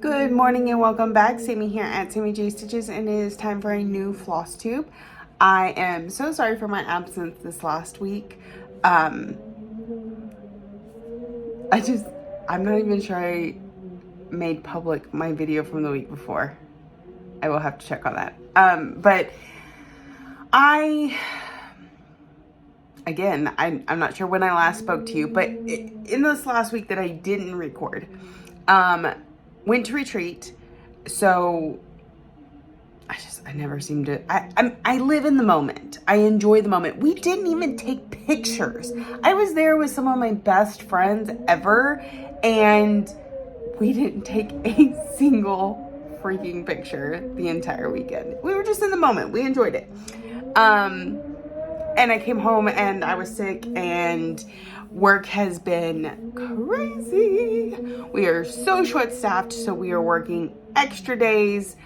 Good morning and welcome back. Sammy here at Sammy J Stitches, and it is time for a new floss tube. I am so sorry for my absence this last week. I'm not even sure I made public my video from the week before. I will have to check on that. But I'm not sure when I last spoke to you, but in this last week that I didn't record, went to retreat. So I never seem to, I live in the moment. I enjoy the moment. We didn't even take pictures. I was there with some of my best friends ever, and we didn't take a single freaking picture the entire weekend. We were just in the moment. We enjoyed it. And I came home and I was sick, and work has been crazy. We are so short-staffed, so we are working extra days.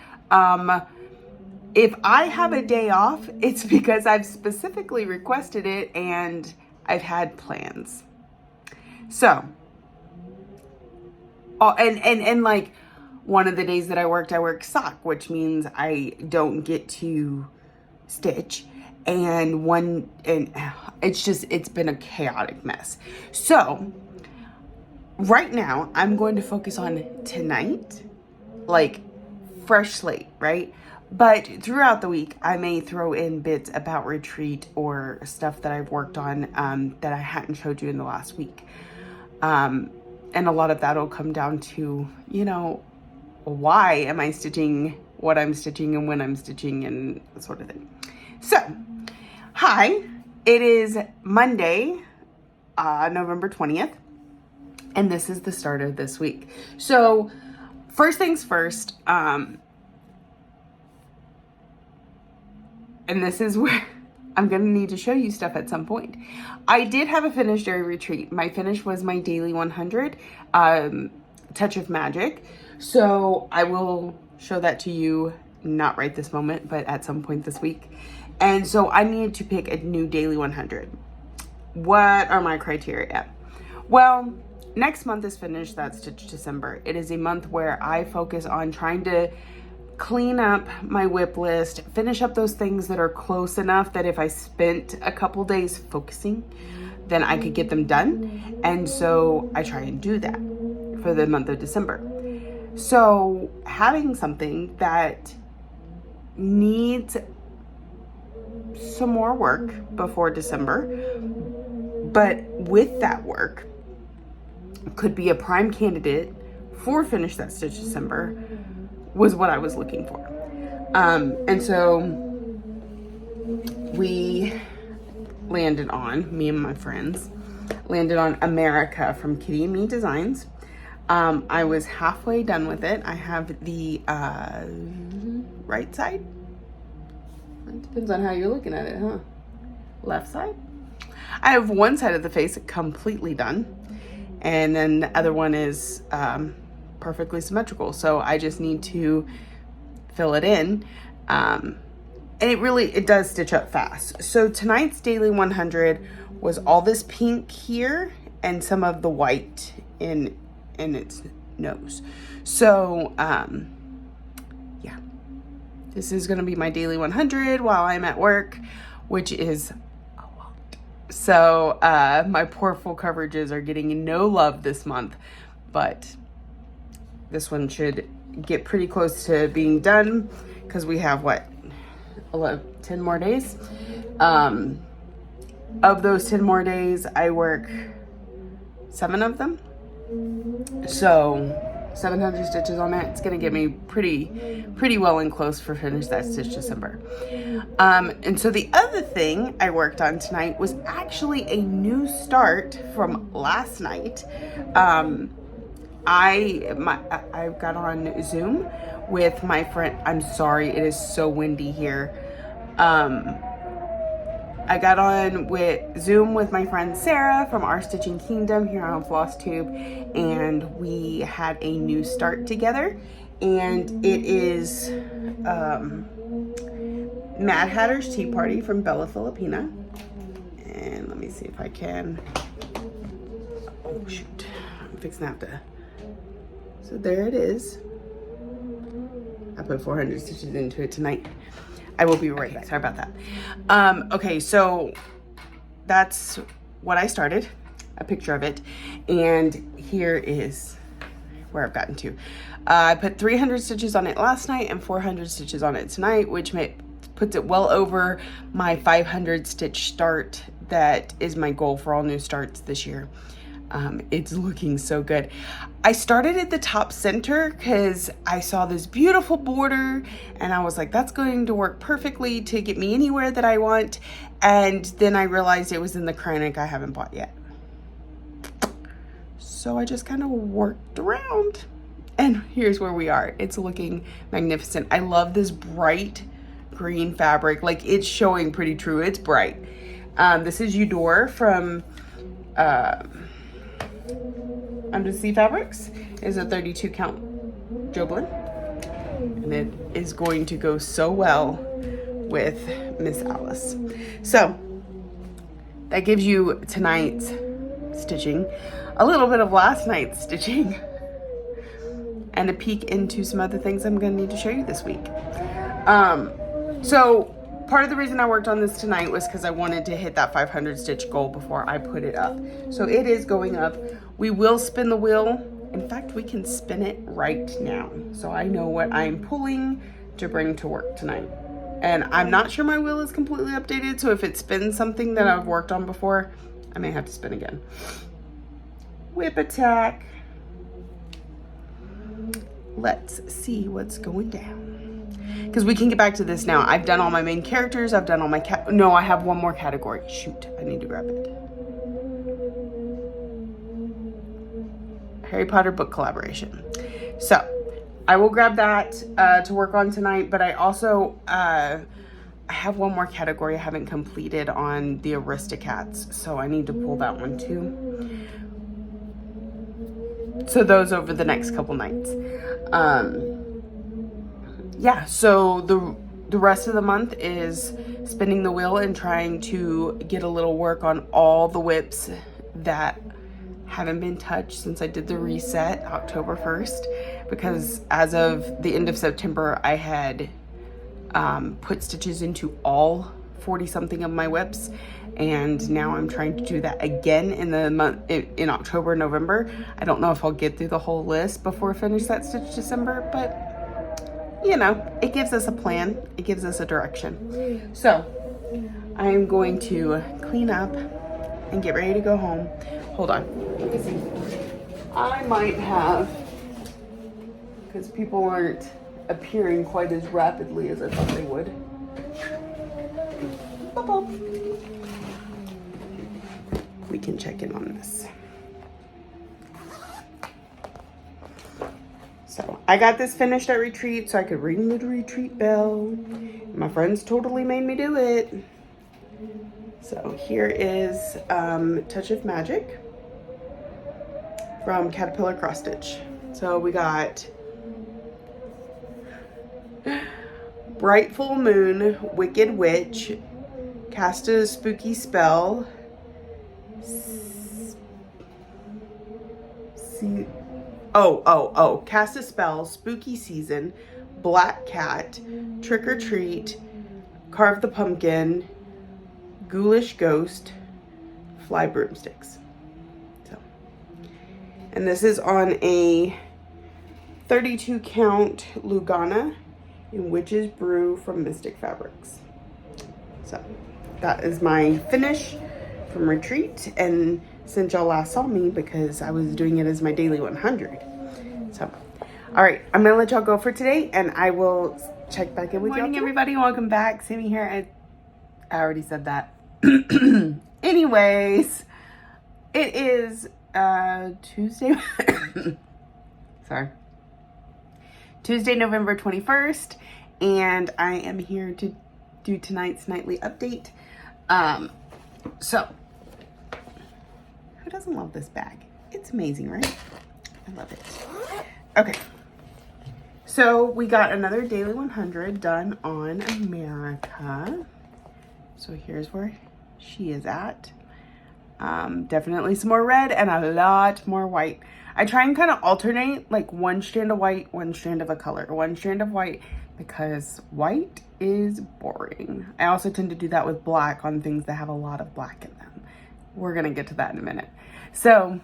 If I have a day off, it's because I've specifically requested it and I've had plans. So, and like one of the days that I worked sock, which means I don't get to stitch. And it's been a chaotic mess. So right now I'm going to focus on tonight, like fresh slate, right? But throughout the week, I may throw in bits about retreat or stuff that I've worked on that I hadn't showed you in the last week. And a lot of that will come down to, why am I stitching what I'm stitching and when I'm stitching and that sort of thing. So, hi, it is Monday, November 20th, and this is the start of this week. So, first things first, and this is where I'm going to need to show you stuff at some point. I did have a finish during retreat. My finish was my daily 100, Touch of Magic. So I will show that to you, not right this moment, but at some point this week. And so I needed to pick a new daily 100. What are my criteria? Well, next month is finished. That's Stitch December. It is a month where I focus on trying to clean up my whip list, finish up those things that are close enough that if I spent a couple days focusing, then I could get them done. And so I try and do that for the month of December. So having something that needs some more work before December, but with that work could be a prime candidate for Finish That Stitch December, was what I was looking for. And so we landed on, me and my friends, landed on America from Kitty and Me Designs. I was halfway done with it. I have the right side. It depends on how you're looking at it, huh? Left side. I have one side of the face completely done, and then the other one is perfectly symmetrical. So I just need to fill it in. And it does stitch up fast. So tonight's daily 100 was all this pink here and some of the white in its nose. So, yeah, this is going to be my daily 100 while I'm at work, which is a lot. So, my poor full coverages are getting no love this month, but this one should get pretty close to being done because we have 10 more days. Of those 10 more days, I work 7 of them. So 700 stitches on that. It's gonna get me pretty well and close for Finish That Stitch December. And so the other thing I worked on tonight was actually a new start from last night. I got on Zoom with my friend. I'm sorry, it is so windy here. I got on with Zoom with my friend Sarah from Our Stitching Kingdom here on Flosstube, and we had a new start together, and it is Mad Hatter's Tea Party from Bella Filipina. And let me see if I can, oh shoot, I'm fixing to have to So there it is. I put 400 stitches into it tonight. I will be right back. Sorry about that. Okay, so that's what I started, a picture of it. And here is where I've gotten to. I put 300 stitches on it last night and 400 stitches on it tonight, which puts it well over my 500 stitch start. That is my goal for all new starts this year. It's looking so good. I started at the top center because I saw this beautiful border and I was like, that's going to work perfectly to get me anywhere that I want. And then I realized it was in the crown I haven't bought yet. So I just kind of worked around and here's where we are. It's looking magnificent. I love this bright green fabric. Like, it's showing pretty true. It's bright. This is Eudora from Undersea Fabrics. Is a 32 count Joblin, and it is going to go so well with Miss Alice. So that gives you tonight's stitching, a little bit of last night's stitching, and a peek into some other things I'm going to need to show you this week. So part of the reason I worked on this tonight was because I wanted to hit that 500 stitch goal before I put it up. So it is going up. We will spin the wheel. In fact, we can spin it right now. So I know what I'm pulling to bring to work tonight. And I'm not sure my wheel is completely updated. So if it spins something that I've worked on before, I may have to spin again. Whip attack. Let's see what's going down. Because we can get back to this now. I've done all my main characters. I've done all my no, I have one more category. Shoot, I need to grab it. Harry Potter book collaboration. So I will grab that to work on tonight. But I also I have one more category I haven't completed on the Aristocats. So I need to pull that one too. So those over the next couple nights. Yeah, so the rest of the month is spinning the wheel and trying to get a little work on all the whips that haven't been touched since I did the reset October 1st, because as of the end of September, I had put stitches into all 40 something of my whips, and now I'm trying to do that again in the month in October, November. I don't know if I'll get through the whole list before I finish that stitch December, but you know, it gives us a plan. It gives us a direction. So I'm going to clean up and get ready to go home. Hold on. Let me see. I might have, because people aren't appearing quite as rapidly as I thought they would. We can check in on this. So I got this finished at retreat so I could ring the retreat bell. My friends totally made me do it. So here is Touch of Magic from Caterpillar Cross Stitch. So we got Bright Full Moon, Wicked Witch, Cast a Spooky Spell, Cast a Spell, Spooky Season, Black Cat, Trick or Treat, Carve the Pumpkin, Ghoulish Ghost, Fly Broomsticks. So, and this is on a 32 count Lugana in Witch's Brew from Mystic Fabrics. So that is my finish from retreat, and since y'all last saw me, because I was doing it as my daily 100. So, all right, I'm gonna let y'all go for today, and I will check back in with y'all. Good morning, everybody. Welcome back. Sammy here. I already said that. Anyways, it is Tuesday. Sorry. Tuesday, November 21st, and I am here to do tonight's nightly update. So, who doesn't love this bag? It's amazing, right? I love it. Okay. So, we got another Daily 100 done on America. So, here's where she is at. Definitely some more red and a lot more white. I try and kind of alternate, like one strand of white, one strand of a color, one strand of white, because white is boring. I also tend to do that with black on things that have a lot of black in them. We're gonna get to that in a minute. So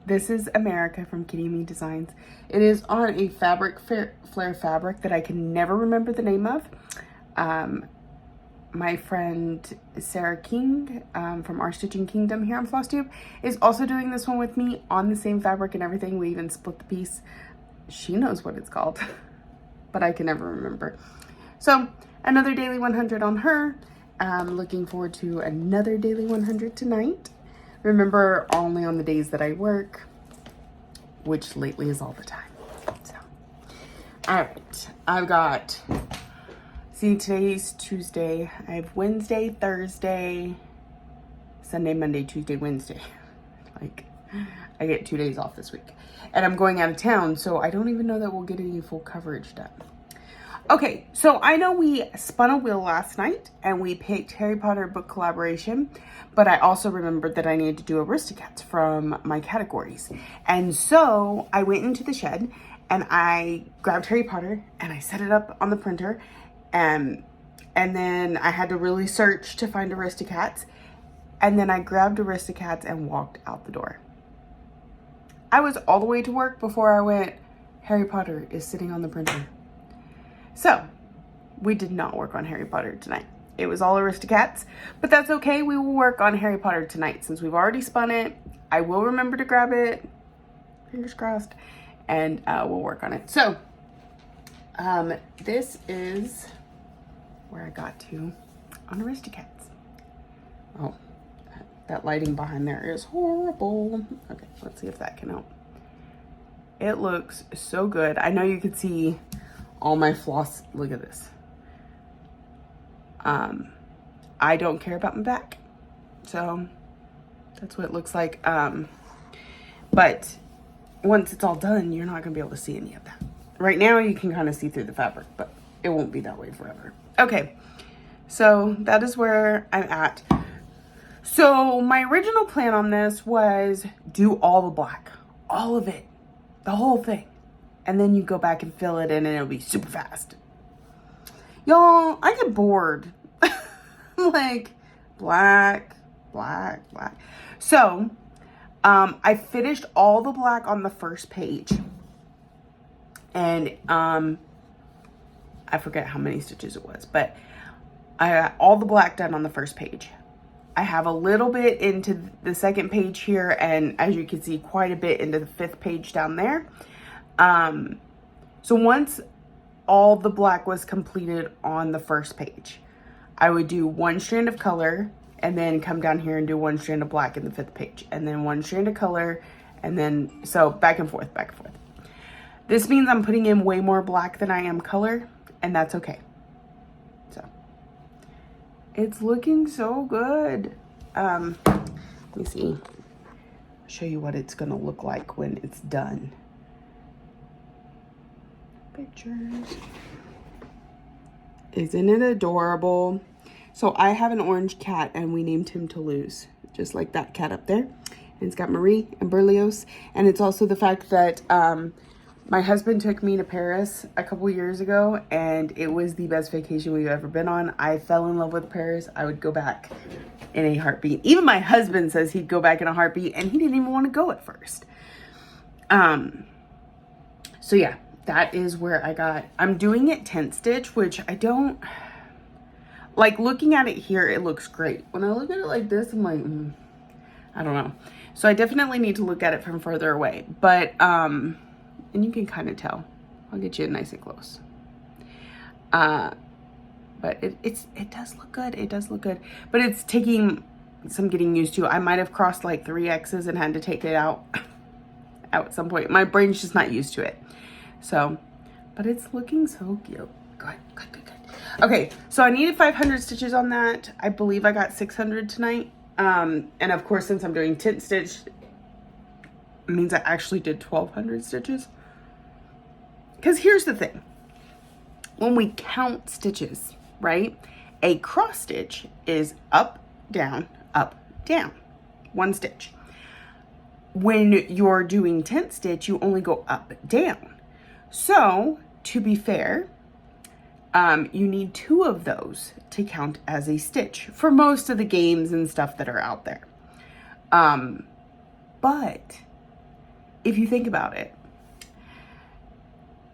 this is America from Kitty Me Designs. It is on a fabric flare fabric that I can never remember the name of. My friend Sarah King from Our Stitching Kingdom here on Flosstube is also doing this one with me on the same fabric and everything. We even split the piece. She knows what it's called, but I can never remember. So another daily 100 on her. Looking forward to another daily 100 tonight. Remember, only on the days that I work, which lately is all the time. So, all right, I've got... See, today's Tuesday. I have Wednesday, Thursday, Sunday, Monday, Tuesday, Wednesday. Like, I get 2 days off this week. And I'm going out of town, so I don't even know that we'll get any full coverage done. Okay, so I know we spun a wheel last night, and we picked Harry Potter book collaboration, but I also remembered that I needed to do Aristocats from my categories. And so I went into the shed, and I grabbed Harry Potter, and I set it up on the printer, and then I had to really search to find Aristocats. And then I grabbed Aristocats and walked out the door. I was all the way to work before I went, Harry Potter is sitting on the printer. So we did not work on Harry Potter tonight. It was all Aristocats, but that's okay. We will work on Harry Potter tonight since we've already spun it. I will remember to grab it, fingers crossed, and we'll work on it. So this is where I got to on Aristocats. Oh, that lighting behind there is horrible. Okay, let's see if that can help. It looks so good. I know you could see all my floss. Look at this. I don't care about my back, so that's what it looks like. But once it's all done, you're not gonna be able to see any of that. Right now you can kind of see through the fabric, but it won't be that way forever. Okay, so that is where I'm at. So my original plan on this was do all the black, all of it, the whole thing. And then you go back and fill it in and it'll be super fast. Y'all, I get bored. Like black, black, black. So I finished all the black on the first page. And I forget how many stitches it was, but I got all the black done on the first page. I have a little bit into the second page here, and as you can see, quite a bit into the 5th page down there. So once all the black was completed on the first page, I would do one strand of color and then come down here and do one strand of black in the 5th page, and then one strand of color, and then so back and forth, back and forth. This means I'm putting in way more black than I am color, and that's okay. So it's looking so good. Let me see. Show you what it's gonna look like when it's done. Pictures. Isn't it adorable? So I have an orange cat and we named him Toulouse, just like that cat up there. And it's got Marie and Berlioz. And it's also the fact that my husband took me to Paris a couple years ago, and it was the best vacation we've ever been on. I fell in love with Paris. I would go back in a heartbeat. Even my husband says he'd go back in a heartbeat, and he didn't even want to go at first. So yeah, that is where I'm doing it tent stitch, which I don't, like looking at it here, it looks great. When I look at it like this, I'm like, I don't know. So I definitely need to look at it from further away, but, and you can kind of tell. I'll get you nice and close. But it does look good. It does look good. But it's taking some getting used to. I might have crossed like 3 X's and had to take it out at some point. My brain's just not used to it. So, but it's looking so cute. Good, good, good, good. Okay, so I needed 500 stitches on that. I believe I got 600 tonight. And of course, since I'm doing tent stitch, it means I actually did 1,200 stitches. Because here's the thing. When we count stitches, right? A cross stitch is up, down, one stitch. When you're doing tent stitch, you only go up, down. So to be fair, you need 2 of those to count as a stitch for most of the games and stuff that are out there. But if you think about it,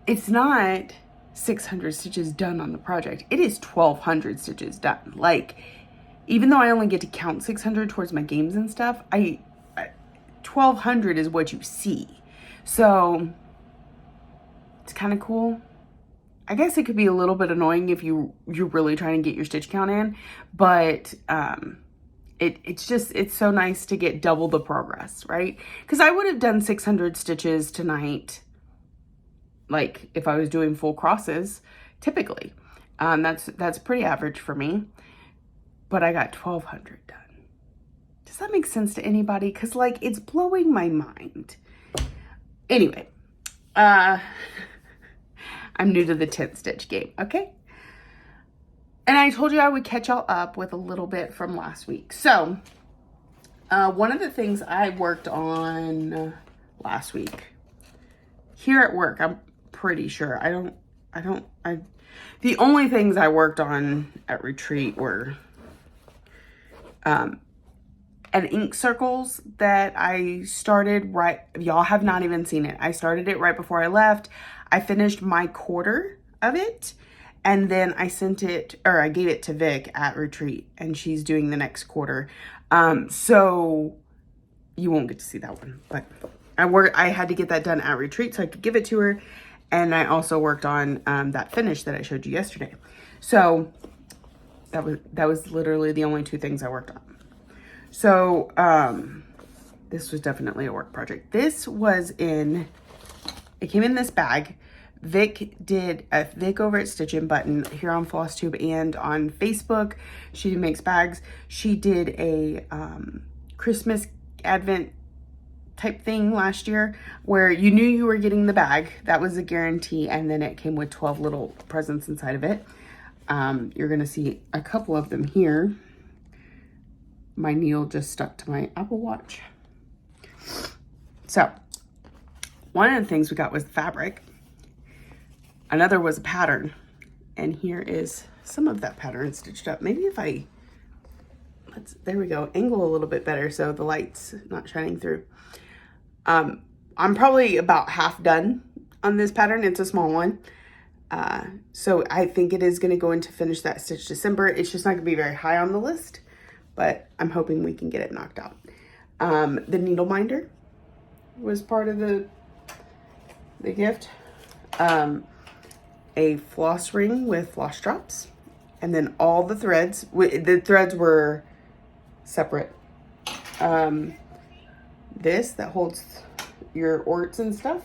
it's not 600 stitches done on the project. It is 1,200 stitches done. Like, even though I only get to count 600 towards my games and stuff, 1,200 is what you see. So it's kind of cool. I guess it could be a little bit annoying if you're really trying to get your stitch count in, but it's so nice to get double the progress, right? Because I would have done 600 stitches tonight, like if I was doing full crosses, typically. That's pretty average for me, but I got 1,200 done. Does that make sense to anybody? Because, like, it's blowing my mind. Anyway, I'm new to the tent stitch game, okay? And I told you I would catch y'all up with a little bit from last week. So, one of the things I worked on last week here at work, I'm pretty sure. The only things I worked on at retreat were and ink circles that I started right, y'all have not even seen it. I started it right before I left. I finished my quarter of it, and then I I gave it to Vic at retreat, and she's doing the next quarter. So you won't get to see that one, but I had to get that done at retreat so I could give it to her. And I also worked on that finish that I showed you yesterday. So that was literally the only 2 things I worked on. So this was definitely a work project. It came in this bag. Vic over at Stitch and Button here on Flosstube and on Facebook. She makes bags. She did a Christmas Advent type thing last year where you knew you were getting the bag. That was a guarantee. And then it came with 12 little presents inside of it. You're going to see a couple of them here. My needle just stuck to my Apple Watch. So one of the things we got was the fabric. Another was a pattern. And here is some of that pattern stitched up. Maybe if there we go, angle a little bit better so the light's not shining through. I'm probably about half done on this pattern. It's a small one. So I think it is going to go into finish that stitch December. It's just not going to be very high on the list, but I'm hoping we can get it knocked out. The needle minder was part of the gift. A floss ring with floss drops, and then all the threads. The threads were separate. This that holds your orts and stuff.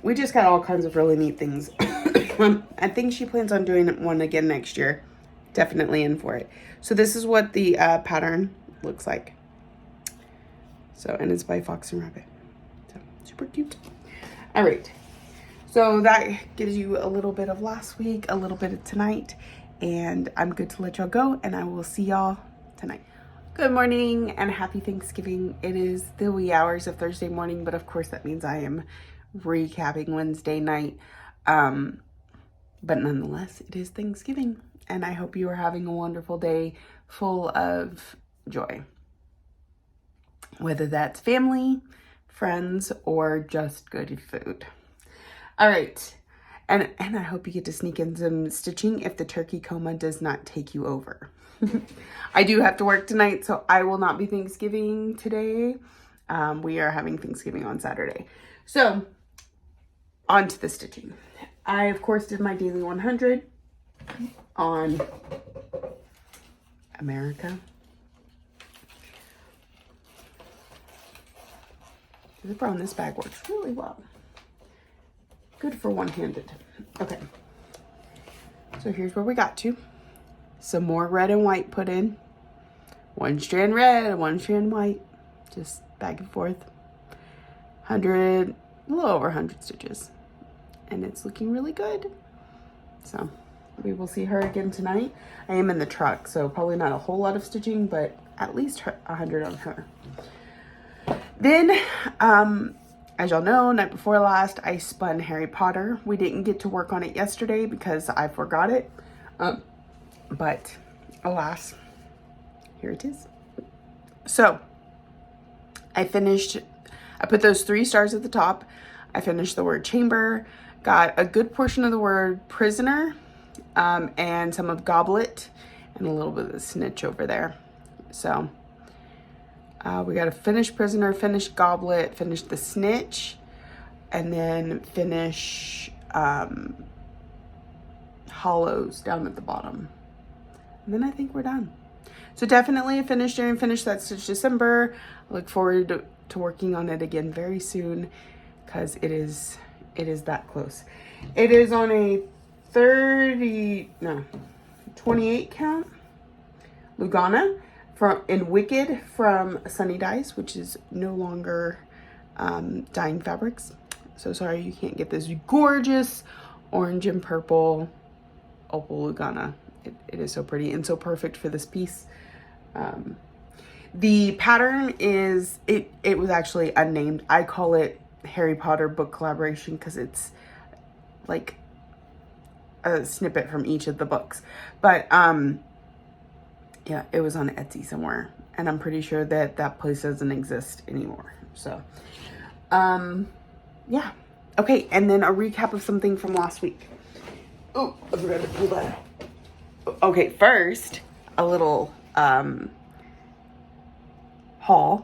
We just got all kinds of really neat things. I think she plans on doing one again next year. Definitely in for it. So this is what the pattern looks like. So, and it's by Fox and Rabbit. So super cute. All right. So that gives you a little bit of last week, a little bit of tonight, and I'm good to let y'all go, and I will see y'all tonight. Good morning and happy Thanksgiving. It is the wee hours of Thursday morning, but of course that means I am recapping Wednesday night. But nonetheless, it is Thanksgiving, and I hope you are having a wonderful day full of joy. Whether that's family, friends, or just good food. All right, and I hope you get to sneak in some stitching if the turkey coma does not take you over. I do have to work tonight, so I will not be Thanksgiving today. We are having Thanksgiving on Saturday. So, on to the stitching. I, of course, did my daily 100 on America. The zipper on this bag works really well. Good for one-handed. Okay. So here's where we got to. Some more red and white put in. One strand red, one strand white. Just back and forth. 100, a little over 100 stitches. And it's looking really good. So we will see her again tonight. I am in the truck, so probably not a whole lot of stitching, but at least 100 on her. Then, as y'all know, night before last, I spun Harry Potter. We didn't get to work on it yesterday because I forgot it. But alas, here it is. So I put those 3 stars at the top. I finished the word chamber, got a good portion of the word prisoner, and some of goblet, and a little bit of the snitch over there. So we got to finish prisoner, finish goblet, finish the snitch, and then finish hollows down at the bottom. And then I think we're done. So definitely a finish during finish that Stitch December. I look forward to working on it again very soon because it is that close. It is on a 28 count Lugana in Wicked from Sunny Dyes, which is no longer Dyeing Fabrics. So sorry you can't get this gorgeous orange and purple opal Lugana. It is so pretty and so perfect for this piece. The pattern is, it was actually unnamed. I call it Harry Potter book collaboration because it's like a snippet from each of the books. But yeah, it was on Etsy somewhere, and I'm pretty sure that that place doesn't exist anymore. So yeah. Okay, and then a recap of something from last week. Oh, I forgot to pull that out. Okay, first, a little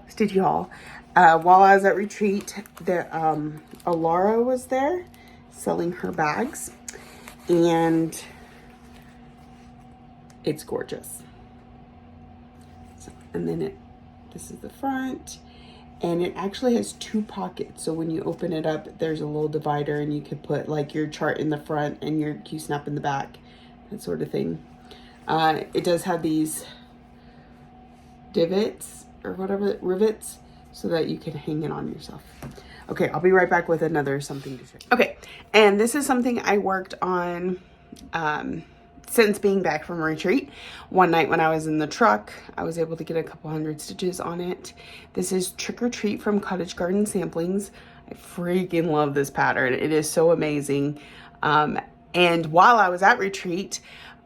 stitchy haul. While I was at retreat, Alara was there selling her bags, and it's gorgeous. So, and then this is the front, and it actually has 2 pockets. So when you open it up, there's a little divider, and you could put like your chart in the front and your Q-snap in the back, that sort of thing. It does have these divots or whatever, rivets, so that you can hang it on yourself. Okay, I'll be right back with another something to show you. Okay, and this is something I worked on since being back from retreat. One night when I was in the truck, I was able to get a couple 100 stitches on it. This is Trick or Treat from Cottage Garden Samplings. I freaking love this pattern. It is so amazing. And while I was at retreat,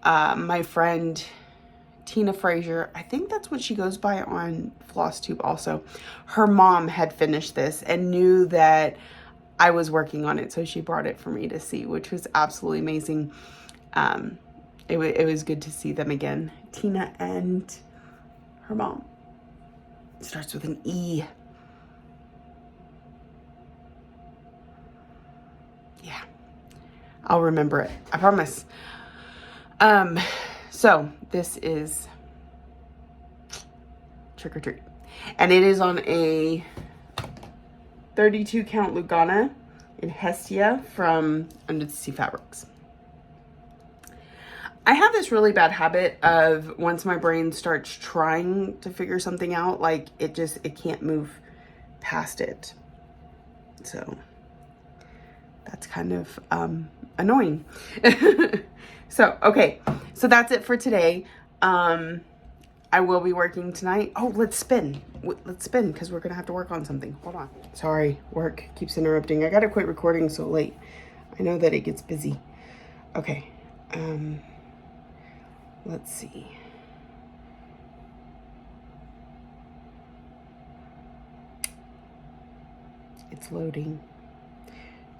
my friend Tina Frazier, I think that's what she goes by on Flosstube also, her mom had finished this and knew that I was working on it, so she brought it for me to see, which was absolutely amazing. It was good to see them again, Tina and her mom. It starts with an E. Yeah, I'll remember it, I promise. So this is Trick or Treat, and it is on a 32 count Lugana in Hestia from Under the Sea Fabrics. I have this really bad habit of, once my brain starts trying to figure something out, like it can't move past it. So that's kind of annoying. So, okay, so that's it for today. I will be working tonight. Oh, let's spin. Let's spin because we're going to have to work on something. Hold on. Sorry, work keeps interrupting. I got to quit recording so late. I know that it gets busy. Okay. Let's see. It's loading.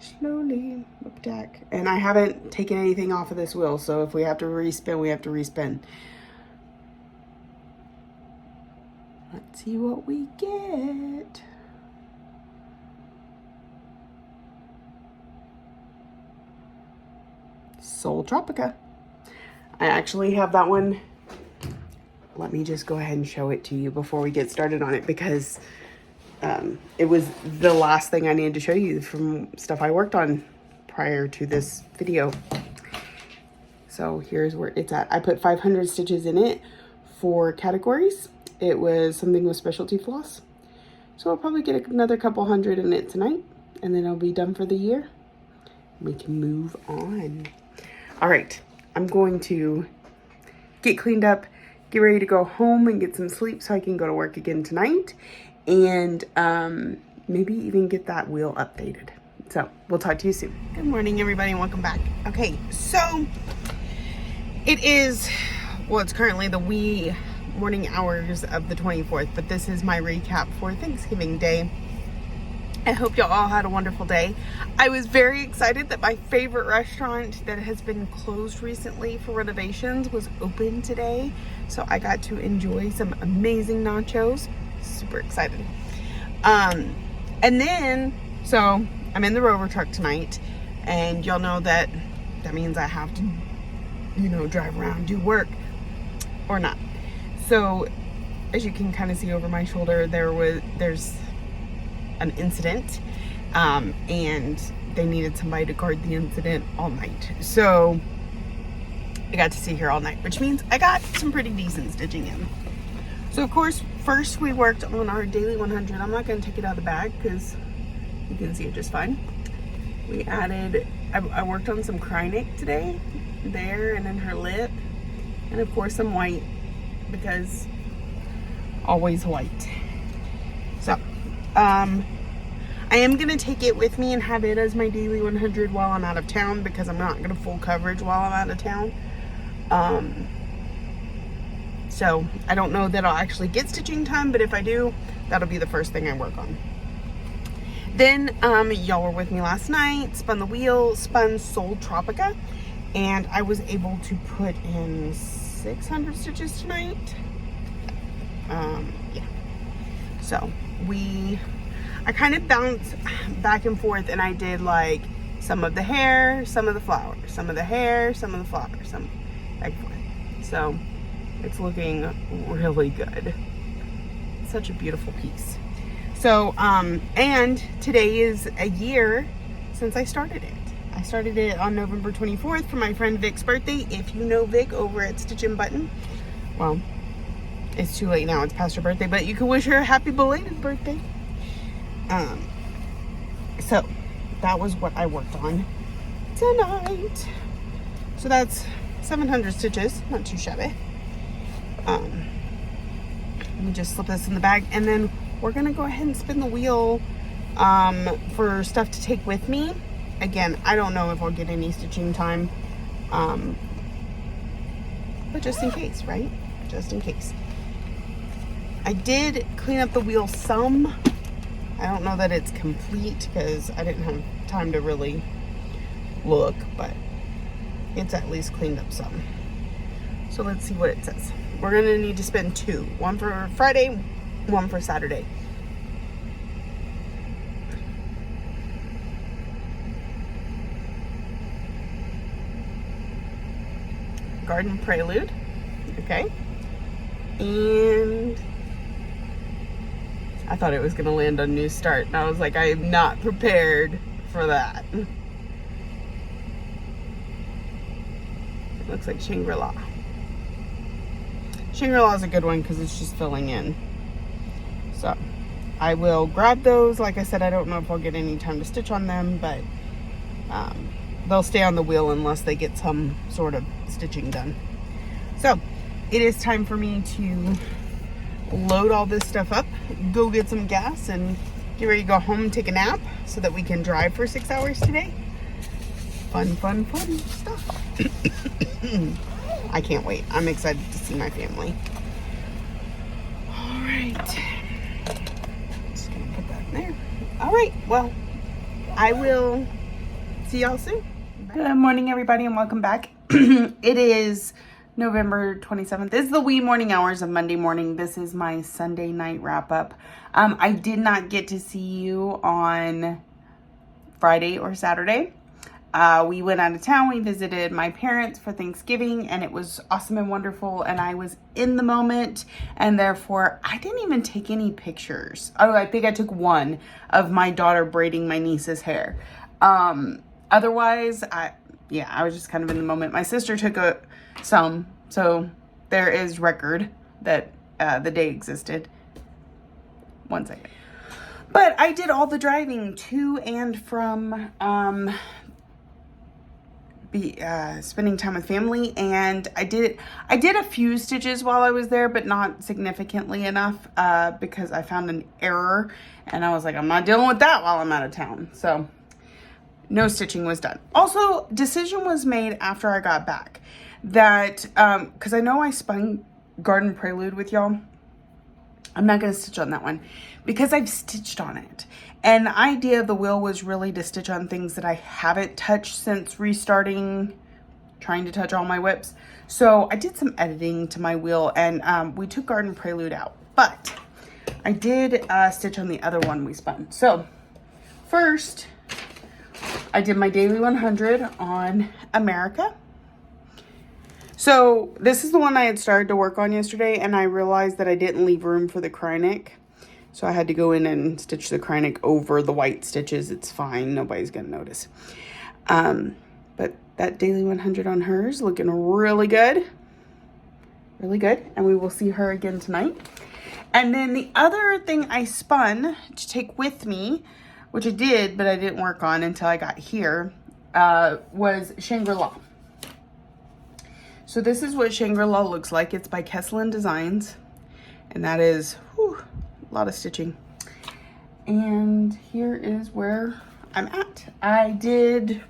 Slowly up deck. And I haven't taken anything off of this wheel, so if we have to respin, we have to respin. Let's see what we get. Soul Tropica. I actually have that one. Let me just go ahead and show it to you before we get started on it, because it was the last thing I needed to show you from stuff I worked on prior to this video. So here's where it's at. I put 500 stitches in it for categories. It was something with specialty floss. So I'll probably get another couple 100 in it tonight, and then I'll be done for the year. We can move on. All right, I'm going to get cleaned up, get ready to go home and get some sleep so I can go to work again tonight. And maybe even get that wheel updated. So we'll talk to you soon. Good morning, everybody, and welcome back. Okay, so it is, well, it's currently the wee morning hours of the 24th, but this is my recap for Thanksgiving Day. I hope y'all all had a wonderful day. I was very excited that my favorite restaurant that has been closed recently for renovations was open today. So I got to enjoy some amazing nachos. Super excited. And then, so I'm in the Rover truck tonight, and y'all know that means I have to, you know, drive around, do work or not. So as you can kind of see over my shoulder, there's an incident, and they needed somebody to guard the incident all night. So I got to stay here all night, which means I got some pretty decent stitching in. So of course, first we worked on our daily 100. I'm not going to take it out of the bag because you can see it just fine. We added, I worked on some Krynic today, there and in her lip, and of course some white, because always white. So I am going to take it with me and have it as my daily 100 while I'm out of town, because I'm not going to full coverage while I'm out of town. So I don't know that I'll actually get stitching time, but if I do, that'll be the first thing I work on. Then y'all were with me last night, spun the wheel, sold Tropica, and I was able to put in 600 stitches tonight. Yeah. So I kind of bounced back and forth, and I did like some of the hair, some of the flowers, some of the hair, some of the flowers, some back and forth. So it's looking really good. Such a beautiful piece. So, and today is a year since I started it. I started it on November 24th for my friend Vic's birthday. If you know Vic over at Stitch and Button, well, it's too late now. It's past her birthday, but you can wish her a happy belated birthday. So that was what I worked on tonight. So that's 700 stitches, not too shabby. Let me just slip this in the bag, and then we're gonna go ahead and spin the wheel for stuff to take with me. Again, I don't know if I'll get any stitching time, but just in case, right? Just in case. I did clean up the wheel some. I don't know that it's complete because I didn't have time to really look, but it's at least cleaned up some. So let's see what it says. We're gonna need to spin two. One for Friday, one for Saturday. Garden Prelude. Okay. And I thought it was gonna land on New Start, and I was like, I am not prepared for that. It looks like Shangri-La. Shangri-La is a good one because it's just filling in. So I will grab those. Like I said, I don't know if I'll get any time to stitch on them, but they'll stay on the wheel unless they get some sort of stitching done. So it is time for me to load all this stuff up, go get some gas, and get ready to go home and take a nap so that we can drive for 6 hours today. Fun, fun, fun stuff. I can't wait. I'm excited to see my family. All right. Just gonna put that in there. All right. Well, I will see y'all soon. Bye. Good morning, everybody, and welcome back. It is November 27th. This is the wee morning hours of Monday morning. This is my Sunday night wrap up. I did not get to see you on Friday or Saturday. We went out of town. We visited my parents for Thanksgiving, and it was awesome and wonderful, and I was in the moment, and therefore I didn't even take any pictures. Oh, I think I took one of my daughter braiding my niece's hair. Otherwise, I was just kind of in the moment. My sister took some, so there is record that the day existed. 1 second. But I did all the driving to and from be spending time with family, and I did a few stitches while I was there, but not significantly enough because I found an error, and I was like, I'm not dealing with that while I'm out of town. So no stitching was done. Also, decision was made after I got back that because I know I spun Garden Prelude with y'all, I'm not going to stitch on that one because I've stitched on it. And the idea of the wheel was really to stitch on things that I haven't touched since restarting, trying to touch all my whips. So I did some editing to my wheel, and we took Garden Prelude out. But I did stitch on the other one we spun. So first, I did my daily 100 on America. So this is the one I had started to work on yesterday, and I realized that I didn't leave room for the Krynic. So I had to go in and stitch the Krynic over the white stitches. It's fine. Nobody's going to notice. But that daily 100 on hers looking really good. Really good. And we will see her again tonight. And then the other thing I spun to take with me, which I did, but I didn't work on until I got here, was Shangri-La. So this is what Shangri-La looks like. It's by Kesselin Designs. And that is a lot of stitching. And here is where I'm at. I did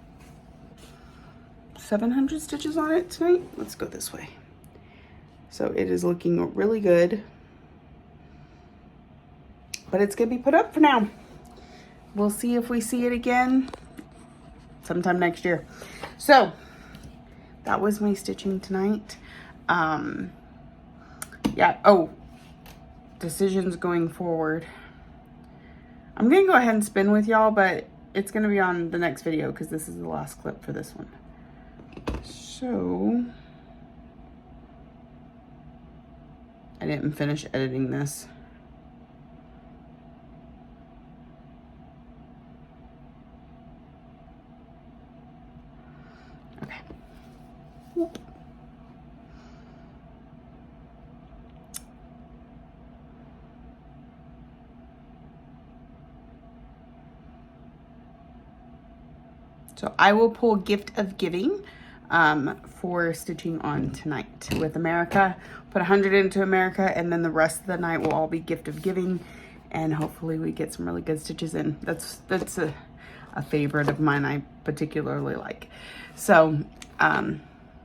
700 stitches on it tonight. Let's go this way. So it is looking really good. But it's going to be put up for now. We'll see if we see it again sometime next year. So that was my stitching tonight. Yeah. Oh, decisions going forward. I'm going to go ahead and spin with y'all, but it's going to be on the next video because this is the last clip for this one. So I didn't finish editing this. Okay. Whoop. So I will pull Gift of Giving for stitching on tonight with America. Put 100 into America, and then the rest of the night will all be Gift of Giving, and hopefully we get some really good stitches in. That's a favorite of mine I particularly like. So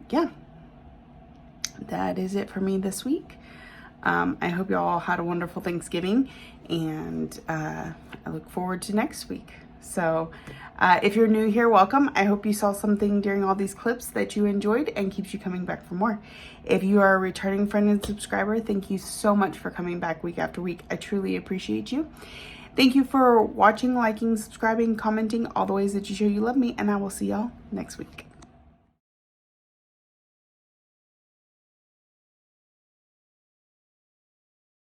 yeah, that is it for me this week. I hope you all had a wonderful Thanksgiving, and I look forward to next week. So if you're new here, welcome. I hope you saw something during all these clips that you enjoyed and keeps you coming back for more. If you are a returning friend and subscriber, thank you so much for coming back week after week. I truly appreciate you. Thank you for watching, liking, subscribing, commenting, all the ways that you show you love me, and I will see y'all next week.